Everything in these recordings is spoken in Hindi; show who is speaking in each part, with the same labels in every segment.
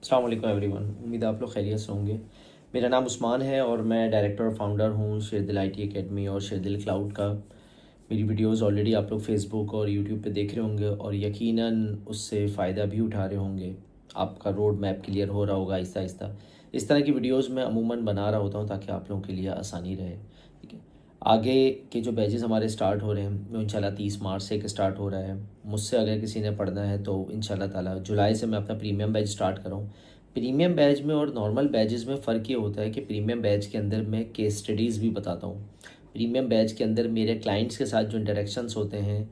Speaker 1: अस्सलाम वालेकुम एवरीवन। उम्मीद है आप लोग खैरियत से होंगे। मेरा नाम उस्मान है और मैं डायरेक्टर और फाउंडर हूँ शेरदिल आईटी एकेडमी और शेरदिल क्लाउड का। मेरी वीडियोस ऑलरेडी आप लोग फेसबुक और यूट्यूब पे देख रहे होंगे और यकीनन उससे फ़ायदा भी उठा रहे होंगे। आपका रोड मैप क्लियर हो रहा होगा आहिस्ता आहिस्ता। इस तरह की वीडियोस मैं अमूमन बना रहा होता हूँ ताकि आप लोगों के लिए आसानी रहे। ठीक है, आगे के जो बैचेस हमारे स्टार्ट हो रहे हैं वो इंशाल्लाह 30 मार्च से एक स्टार्ट हो रहा है। मुझसे अगर किसी ने पढ़ना है तो इंशाल्लाह ताला जुलाई से मैं अपना प्रीमियम बैच स्टार्ट कर रहा हूँ। प्रीमियम बैच में और नॉर्मल बैचेस में फ़र्क ये होता है कि प्रीमियम बैच के अंदर मैं केस स्टडीज़ भी बताता हूँ। प्रीमियम बैच के अंदर मेरे क्लाइंट्स के साथ जो इंटरेक्शंस होते हैं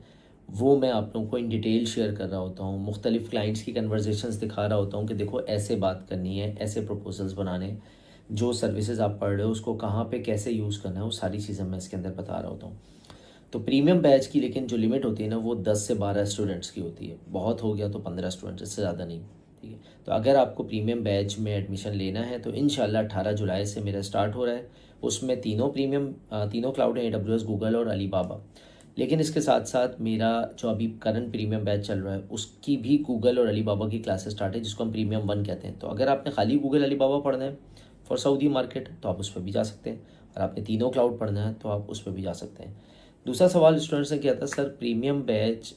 Speaker 1: वो मैं आप लोगों को इन डिटेल शेयर कर रहा होता हूँ। मुख्तलिफ़ क्लाइंट्स की कन्वर्जेशंस दिखा रहा होता हूँ कि देखो ऐसे बात करनी है, ऐसे प्रपोजल्स बनाने, जो सर्विसेज आप पढ़ रहे हो उसको कहाँ पे कैसे यूज़ करना है, वो सारी चीज़ें मैं इसके अंदर बता रहा होता हूँ। तो प्रीमियम बैच की लेकिन जो लिमिट होती है ना वो 10 से 12 स्टूडेंट्स की होती है। बहुत हो गया तो 15 स्टूडेंट्स, इससे ज़्यादा नहीं। ठीक है, तो अगर आपको प्रीमियम बैच में एडमिशन लेना है तो इंशाल्लाह 18 जुलाई से मेरा स्टार्ट हो रहा है। उसमें तीनों क्लाउड हैं, AWS, गूगल और अलीबाबा। लेकिन इसके साथ साथ मेरा जो अभी करंट प्रीमियम बैच चल रहा है उसकी भी गूगल और अलीबाबा की क्लासेस स्टार्ट है, जिसको हम प्रीमियम 1 कहते हैं। तो अगर आपने खाली गूगल अलीबाबा पढ़ना है फॉर सऊदी मार्केट तो आप उस पर भी जा सकते हैं, और आपने तीनों क्लाउड पढ़ना है तो आप उस पर भी जा सकते हैं। दूसरा सवाल स्टूडेंट्स ने किया था, sir premium batch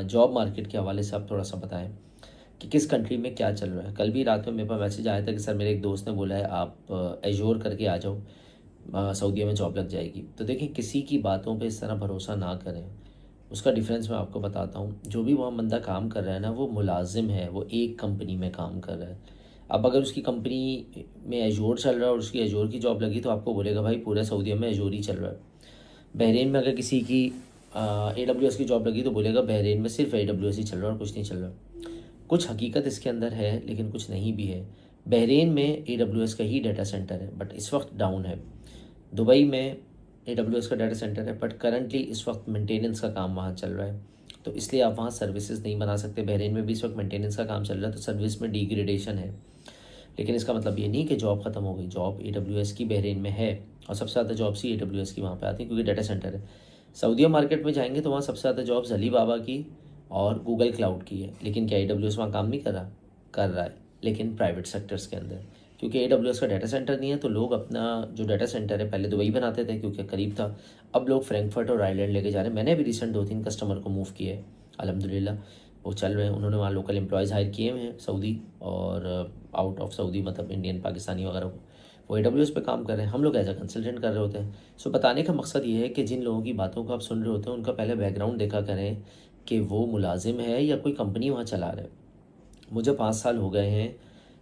Speaker 1: job market के हवाले से आप थोड़ा सा बताएं कि किस कंट्री में क्या चल रहा है। कल भी रात में मेरे पास मैसेज आया था कि सर मेरे एक दोस्त ने बोला है आप एजोर करके आ जाओ, सऊदीया में जॉब लग जाएगी। तो देखिए, किसी की बातों पे इस तरह भरोसा ना करें। उसका डिफरेंस मैं आपको बताता हूँ। जो भी वहाँ बंदा काम कर रहा है ना वो मुलाजिम है, वो एक कंपनी में काम कर रहा है। अब अगर उसकी कंपनी में एजोर चल रहा है और उसकी एजोर की जॉब लगी तो आपको बोलेगा भाई पूरे सऊदीया में एजोर ही चल रहा है। बहरीन में अगर किसी की AWS की जॉब लगी तो बोलेगा बहरीन में सिर्फ AWS ही चल रहा है और कुछ नहीं चल रहा। कुछ हकीकत इसके अंदर है लेकिन कुछ नहीं भी है। बहरीन में AWS का ही डाटा सेंटर है बट इस वक्त डाउन है। दुबई में AWS का डाटा सेंटर है बट करंटली इस वक्त मेंटेनेंस का काम वहाँ चल रहा है, तो इसलिए आप वहाँ सर्विसेज नहीं बना सकते। बहरीन में भी इस वक्त मेंटेनेंस का काम चल रहा है तो सर्विस में डिग्रेडेशन है। लेकिन इसका मतलब ये नहीं कि जॉब ख़त्म हो गई। जॉब AWS की बहरीन में है और सबसे ज़्यादा जॉब्स ही AWS की वहाँ पे आती है क्योंकि डाटा सेंटर है। सऊदीया मार्केट में जाएंगे तो वहाँ सबसे ज़्यादा जॉब्स अलीबाबा की और गूगल क्लाउड की है। लेकिन क्या AWS वहाँ काम नहीं कर रहा है, लेकिन प्राइवेट सेक्टर्स के अंदर। क्योंकि AWS का डाटा सेंटर नहीं है तो लोग अपना जो डाटा सेंटर है, पहले दुबई बनाते थे क्योंकि करीब था, अब लोग फ्रैंकफर्ट और आइलैंड लेके जा रहे हैं। मैंने भी रिसेंट 2-3 कस्टमर को मूव किया है, अल्हम्दुलिल्लाह वो चल रहे हैं। उन्होंने वहाँ लोकल एम्प्लॉयज़ हायर किए हुए हैं सऊदी और आउट ऑफ सऊदी, मतलब इंडियन पाकिस्तानी वगैरह को, वो AWS पे काम कर रहे हैं। हम लोग एज अ कंसल्टेंट कर रहे होते हैं। सो बताने का मकसद ये है कि जिन लोगों की बातों को आप सुन रहे होते हैं उनका पहले बैकग्राउंड देखा करें कि वो मुलाजिम है या कोई कंपनी वहाँ चला रहा है। मुझे 5 साल हो गए हैं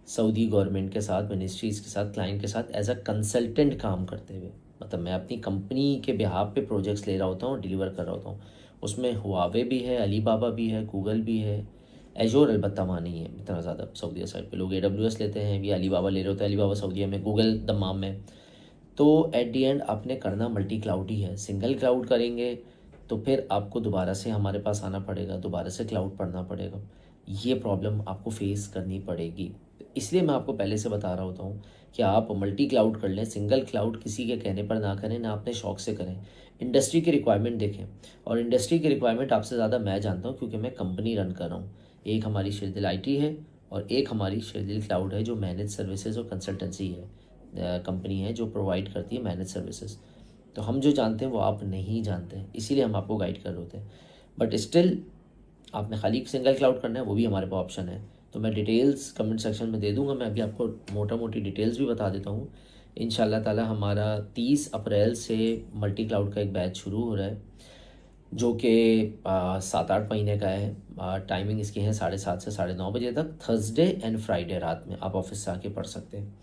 Speaker 1: सऊदी गवर्नमेंट के साथ, मिनिस्ट्रीज़ के साथ, क्लाइंट के साथ एज अ कंसल्टेंट काम करते हुए। मतलब मैं अपनी कंपनी के बिहाफ पे प्रोजेक्ट्स ले रहा होता हूँ, डिलीवर कर रहा होता हूँ। उसमें हुआवे भी है, अलीबाबा भी है, गूगल भी है। एजोर अलबत्ता वहाँ नहीं है इतना ज़्यादा। सऊदीया साइड पे लोग AWS लेते हैं, ये अलीबाबा ले रहे होते हैं। अलीबाबा सऊदीया में, गूगल दमाम में। तो एट दी एंड आपने करना मल्टी क्लाउड ही है। सिंगल क्लाउड करेंगे तो फिर आपको दोबारा से हमारे पास आना पड़ेगा, दोबारा से क्लाउड पढ़ना पड़ेगा। ये प्रॉब्लम आपको फेस करनी पड़ेगी। इसलिए मैं आपको पहले से बता रहा होता हूँ कि आप मल्टी क्लाउड कर लें। सिंगल क्लाउड किसी के कहने पर ना करें, ना अपने शौक से करें। इंडस्ट्री की रिक्वायरमेंट देखें, और इंडस्ट्री की रिक्वायरमेंट आपसे ज़्यादा मैं जानता हूँ क्योंकि मैं कंपनी रन कर रहा हूँ। एक हमारी शेरदिल आईटी है और एक हमारी शेरदिल क्लाउड है जो मैनेज सर्विसेज और कंसल्टेंसी है, कंपनी है जो प्रोवाइड करती है मैनेज सर्विसेज। तो हम जो जानते हैं वो आप नहीं जानते हैं, इसीलिए हम आपको गाइड कर रहे होते हैं। बट स्टिल आपने खाली सिंगल क्लाउड करना है वो भी हमारे पास ऑप्शन है। तो मैं डिटेल्स कमेंट सेक्शन में दे दूंगा। मैं अभी आपको मोटा मोटी डिटेल्स भी बता देता हूँ। इंशाल्लाह ताला हमारा 30 अप्रैल से मल्टी क्लाउड का एक बैच शुरू हो रहा है जो कि 7-8 महीने का है। टाइमिंग इसकी है 7:30 से 9:30 तक, थर्सडे एंड फ्राइडे रात में आप ऑफिस से आके पढ़ सकते हैं।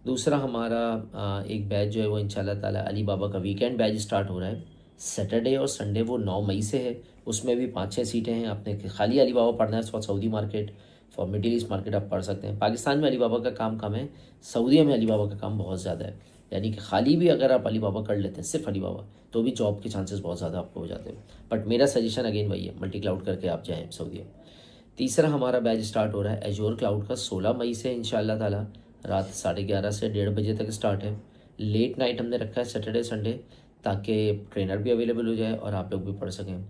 Speaker 1: दूसरा हमारा एक बैच जो है वो इंशाल्लाह ताला अली बाबा का वीकेंड बैच स्टार्ट हो रहा है। सैटरडे और संडे वो 9 मई से है। उसमें भी 5-6 सीटें हैं। आपने खाली अली बाबा पढ़ना है for Saudi market, for middle east market आप पढ़ सकते हैं। पाकिस्तान में अली बाबा का काम कम है, सऊदीया में अली बाबा का काम बहुत ज़्यादा है। यानी कि खाली भी अगर आप अली बाबा कर लेते हैं, सिर्फ अली बाबा, तो भी जॉब के चांसेस बहुत ज़्यादा आपको हो जाते हैं। बट मेरा सजेशन अगेन वही है, मल्टी क्लाउड करके आप जाएँ सऊदीया। तीसरा हमारा बैच स्टार्ट हो रहा है एजोर क्लाउड का 16 मई से इंशाल्लाह ताला। रात 11:30 से 1:30 बजे तक स्टार्ट है। लेट नाइट हमने रखा है सैटरडे संडे, ताकि ट्रेनर भी अवेलेबल हो जाए और आप लोग भी पढ़ सकें।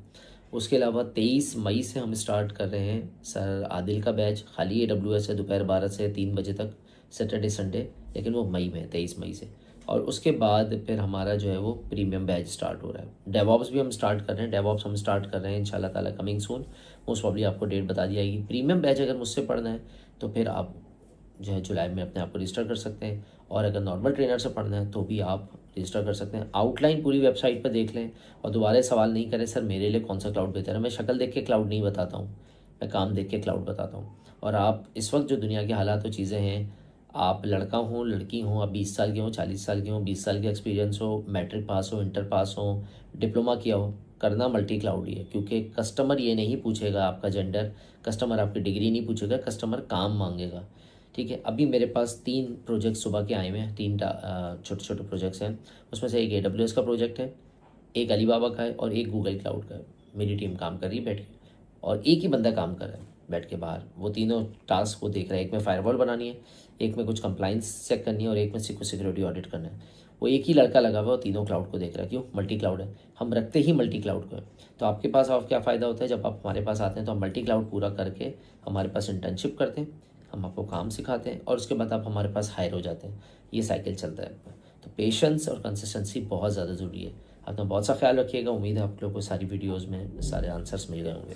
Speaker 1: उसके अलावा 23 मई से हम स्टार्ट कर रहे हैं सर आदिल का बैच, खाली AWS है, दोपहर 12 से 3 बजे तक, सैटरडे संडे, लेकिन वो मई में है 23 मई से। और उसके बाद फिर हमारा जो है वो प्रीमियम बैच स्टार्ट हो रहा है। डेवऑप्स भी हम स्टार्ट कर रहे हैं, डेवऑप्स हम स्टार्ट कर रहे हैं इंशाल्लाह ताला कमिंग सून, मोस्ट प्रॉब्ली आपको डेट बता दी जाएगी। प्रीमियम बैच अगर मुझसे पढ़ना है तो फिर आप जो है जुलाई में अपने आप को रजिस्टर कर सकते हैं, और अगर नॉर्मल ट्रेनर से पढ़ना है तो भी आप रजिस्टर कर सकते हैं। आउटलाइन पूरी वेबसाइट पर देख लें और दोबारा सवाल नहीं करें सर मेरे लिए कौन सा क्लाउड बेहतर है। मैं शक्ल देख के क्लाउड नहीं बताता हूँ, मैं काम देख के क्लाउड बताता हूँ। और आप इस वक्त जो दुनिया के हालात और चीज़ें हैं, आप लड़का हो लड़की हो, आप 20 साल के हो 40 साल के हो, 20 साल का एक्सपीरियंस हो, मैट्रिक पास हो, इंटर पास हो, डिप्लोमा किया हो, करना मल्टी क्लाउड ही है। क्योंकि कस्टमर ये नहीं पूछेगा आपका जेंडर, कस्टमर आपकी डिग्री नहीं पूछेगा, कस्टमर काम मांगेगा। ठीक है, अभी मेरे पास 3 प्रोजेक्ट सुबह के आए हुए हैं, 3 छोटे छोटे प्रोजेक्ट्स हैं। उसमें से एक AWS का प्रोजेक्ट है, एक अलीबाबा का है और एक गूगल क्लाउड का है। मेरी टीम काम कर रही है बैठ के, और एक ही बंदा काम कर रहा है बैठ के बाहर। वो तीनों टास्क वो देख रहा है, एक में फायरवॉल बनानी है, एक में कुछ कंप्लाइंस चेक करनी है, और एक में सिक्योरिटी ऑडिट करना है। वो एक ही लड़का लगा हुआ है, वो तीनों क्लाउड को देख रहा है। क्यों? मल्टी क्लाउड है, हम रखते ही मल्टी क्लाउड को है। तो आपके पास और क्या फ़ायदा होता है जब आप हमारे पास आते हैं, तो हम मल्टी क्लाउड पूरा करके हमारे पास इंटर्नशिप करते हैं, हम आपको काम सिखाते हैं, और उसके बाद आप हमारे पास हायर हो जाते हैं। ये साइकिल चलता है। तो पेशेंस और कंसिस्टेंसी बहुत ज़्यादा ज़रूरी है। अपना बहुत सा ख्याल रखिएगा। उम्मीद है आप लोगों को सारी वीडियोज़ में सारे आंसर्स मिल गए होंगे।